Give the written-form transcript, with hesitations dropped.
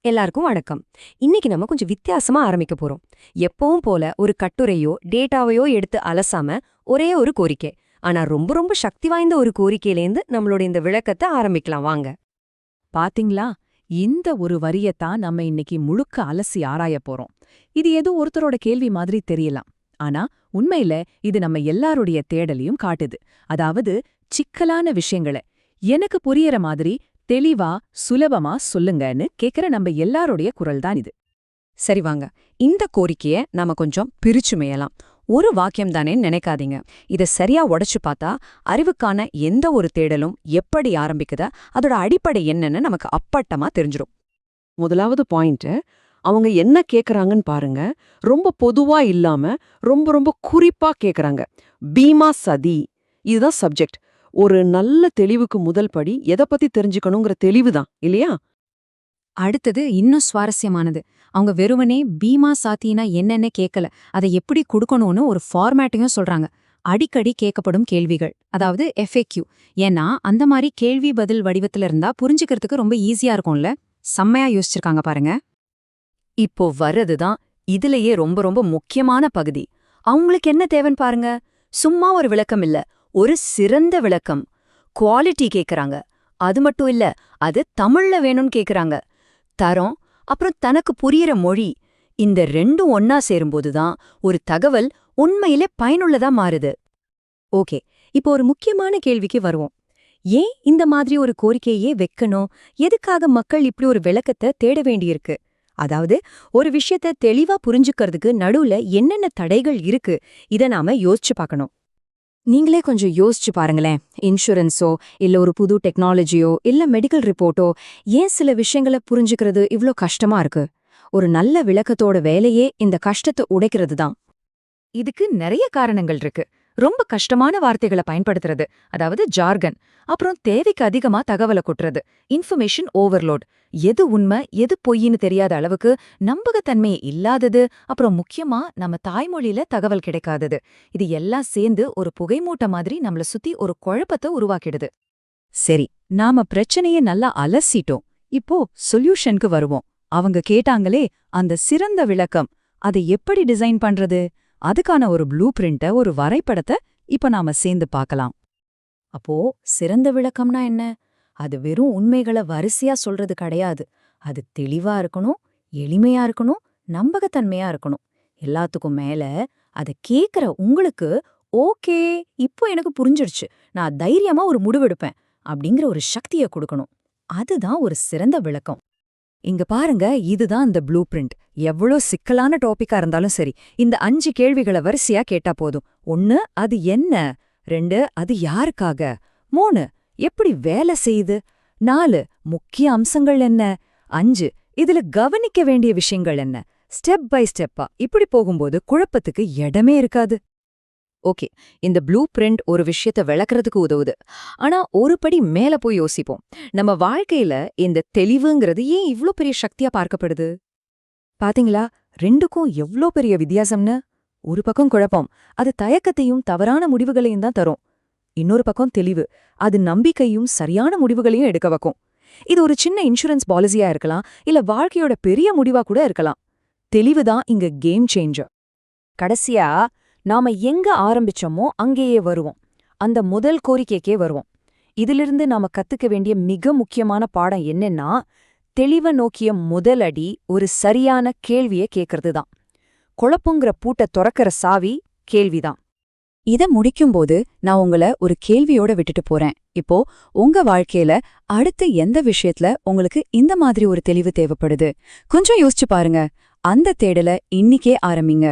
எல்லாருக்கும் வணக்கம். இன்னைக்கு நம்ம கொஞ்சம் வித்தியாசமா ஆரம்பிக்க போறோம். எப்பவும் போல ஒரு கட்டுரையோ டேட்டாவையோ எடுத்து அலசாம ஒரே ஒரு கோரிக்கை. ஆனா ரொம்ப ரொம்ப சக்தி வாய்ந்த ஒரு கோரிக்கையிலேருந்து நம்மளோட இந்த விளக்கத்தை ஆரம்பிக்கலாம் வாங்க. பாத்தீங்களா, இந்த ஒரு வரியத்தான் நம்ம இன்னைக்கு முழுக்க அலசி ஆராயப் போறோம். இது ஏதோ ஒருத்தரோட கேள்வி மாதிரி தெரியலாம். ஆனா உண்மையில இது நம்ம எல்லாருடைய தேடலையும் காட்டுது. அதாவது சிக்கலான விஷயங்களை எனக்கு புரியற மாதிரி தெளிவா சுலபமா சொல்லுங்கன்னு கேக்குற நம்ம எல்லாருடைய குரல் தான் இது. சரி வாங்க, இந்த கோரிக்கைய நாம கொஞ்சம் பிரிச்சு மேயலாம். ஒரு வாக்கியம் தானேன்னு நினைக்காதீங்க. இதை சரியா உடைச்சு பார்த்தா அறிவுக்கான எந்த ஒரு தேடலும் எப்படி ஆரம்பிக்குதா, அதோட அடிப்படை என்னன்னு நமக்கு அப்பட்டமா தெரிஞ்சிடும். முதலாவது பாயிண்ட், அவங்க என்ன கேக்குறாங்கன்னு பாருங்க. ரொம்ப பொதுவா இல்லாம ரொம்ப ரொம்ப குறிப்பா கேக்குறாங்க. பீமா சதி இதுதான் சப்ஜெக்ட். ஒரு நல்ல தெளிவுக்கு முதல் படி எதை பத்தி தெரிஞ்சுக்கணுங்கிற தெளிவுதான் இல்லையா? அடுத்தது இன்னும் சுவாரஸ்யமானது. அவங்க வெறுமனே பீமா சாத்தினா என்னன்னு கேட்கல, அதை எப்படி கொடுக்கணும்னு ஒரு ஃபார்மேட்டையும் சொல்றாங்க. அடிக்கடி கேட்கப்படும் கேள்விகள், அதாவது FAQ. ஏன்னா அந்த மாதிரி கேள்வி பதில் வடிவத்துல இருந்தா புரிஞ்சுக்கிறதுக்கு ரொம்ப ஈஸியா இருக்கும்ல. செம்மையா யோசிச்சிருக்காங்க பாருங்க. இப்போ வர்றதுதான் இதுலயே ரொம்ப ரொம்ப முக்கியமான பகுதி. அவங்களுக்கு என்ன தேவைன்னு பாருங்க. சும்மா ஒரு விளக்கம் இல்ல, ஒரு சிறந்த விளக்கம். குவாலிட்டி கேக்குறாங்க. அது மட்டும் இல்ல, அது தமிழ்ல வேணும்னு கேக்குறாங்க. தரம், அப்புறம் தனக்கு புரியற மொழி, இந்த ரெண்டும் ஒன்னா சேரும்போதுதான் ஒரு தகவல் உண்மையிலே பயனுள்ளதா மாறுது. ஓகே, இப்போ ஒரு முக்கியமான கேள்விக்கு வருவோம். ஏன் இந்த மாதிரி ஒரு கோரிக்கையே வைக்கணும்? எதுக்காக மக்கள் இப்படி ஒரு விளக்கத்தை தேட வேண்டியிருக்கு? அதாவது ஒரு விஷயத்த தெளிவா புரிஞ்சுக்கிறதுக்கு நடுவுல என்னென்ன தடைகள் இருக்கு, இத நாம யோசிச்சு பார்க்கணும். நீங்களே கொஞ்சம் யோசிச்சு பாருங்களேன். இன்சூரன்ஸோ இல்ல ஒரு புது டெக்னாலஜியோ இல்ல மெடிக்கல் ரிப்போர்ட்டோ ஏன் சில விஷயங்களை புரிஞ்சுக்கிறது இவ்ளோ கஷ்டமா இருக்கு? ஒரு நல்ல விளக்கத்தோட வேலையே இந்த கஷ்டத்தை உடைக்கிறது தான். இதுக்கு நிறைய காரணங்கள் இருக்கு. ரொம்ப கஷ்டமான வார்த்தைகளை பயன்படுத்துறது, அதாவது ஜார்கன். அப்புறம் தேவைக்கு அதிகமா தகவலை கொட்டுறது, இன்ஃபர்மேஷன் ஓவர்லோட். எது உண்மை எது பொய்ன்னு தெரியாத அளவுக்கு நம்பகத்தன்மை இல்லாதது. அப்புறம் முக்கியமா நம்ம தாய்மொழியில தகவல் கிடைக்காதது. இது எல்லாம் சேர்ந்து ஒரு புகைமூட்டை மாதிரி நம்மள சுத்தி ஒரு குழப்பத்தை உருவாக்கிடுது. சரி, நாம பிரச்சனையை நல்லா அலசிட்டோம். இப்போ சொல்யூஷனுக்கு வருவோம். அவங்க கேட்டாங்களே அந்த சிறந்த விளக்கம், அதை எப்படி டிசைன் பண்றது? அதுக்கான ஒரு ப்ளூ பிரிண்ட, ஒரு வரைபடத்தை இப்ப நாம சேர்ந்து பார்க்கலாம். அப்போ சிறந்த விளக்கம்னா என்ன? அது வெறும் உண்மைகளை வரிசையா சொல்றது கிடையாது. அது தெளிவா இருக்கணும், எளிமையா இருக்கணும், நம்பகத்தன்மையா இருக்கணும். எல்லாத்துக்கும் மேல அதை கேக்குற உங்களுக்கு ஓகே, இப்போ எனக்கு புரிஞ்சிடுச்சு, நான் தைரியமா ஒரு முடிவெடுப்பேன் அப்படிங்கிற ஒரு சக்தியை கொடுக்கணும். அதுதான் ஒரு சிறந்த விளக்கம். இங்க பாருங்க, இதுதான் இந்த ப்ளூ பிரிண்ட். எவ்வளோ சிக்கலான டாபிக்கா இருந்தாலும் சரி, இந்த 5 கேள்விகளை வரிசையா கேட்டா போதும். 1, அது என்ன? 2, அது யாருக்காக? 3, எப்படி வேலை செய்யுது? 4, முக்கிய அம்சங்கள் என்ன? 5, இதுல கவனிக்க வேண்டிய விஷயங்கள் என்ன? ஸ்டெப் பை ஸ்டெப்பா இப்படி போகும்போது குழப்பத்துக்கு இடமே இருக்காது. ஓகே, இந்த ப்ளூ பிரிண்ட் ஒரு விஷயத்த விளக்குறதுக்கு உதவுது. ஆனா ஒரு படி மேல போய் யோசிப்போம். நம்ம வாழ்க்கையில இந்த தெளிவுங்கிறது ஏன் இவ்ளோ பெரிய சக்தியா பார்க்கப்படுது? பாத்தீங்களா, ரெண்டுக்கும் எவ்ளோ பெரிய வித்தியாசம்னு? ஒரு பக்கம் குழப்பம், அது தயக்கத்தையும் தவறான முடிவுகளையும் தான் தரும். இன்னொரு பக்கம் தெளிவு, அது நம்பிக்கையும் சரியான முடிவுகளையும் எடுக்க வைக்கும். இது ஒரு சின்ன இன்சூரன்ஸ் பாலிசியா இருக்கலாம், இல்ல வாழ்க்கையோட பெரிய முடிவா கூட இருக்கலாம். தெளிவுதான் இங்க கேம் சேஞ்சர். கடைசியா நாம எங்க ஆரம்பிச்சோமோ அங்கேயே வருவோம். அந்த முதல் கோரிக்கைக்கே வருவோம். இதிலிருந்து நாம கத்துக்க வேண்டிய மிக முக்கியமான பாடம் என்னன்னா, தெளிவை நோக்கிய முதல் அடி ஒரு சரியான கேள்வியை கேட்கறது தான். குழப்பங்கிற பூட்டை துறக்கிற சாவி கேள்விதான். இத முடிக்கும்போது நான் உங்களை ஒரு கேள்வியோட விட்டுட்டு போறேன். இப்போ உங்க வாழ்க்கையில அடுத்து எந்த விஷயத்துல உங்களுக்கு இந்த மாதிரி ஒரு தெளிவு தேவைப்படுது? கொஞ்சம் யோசிச்சு பாருங்க. அந்த தேடலை இன்னிக்கே ஆரம்பிங்க.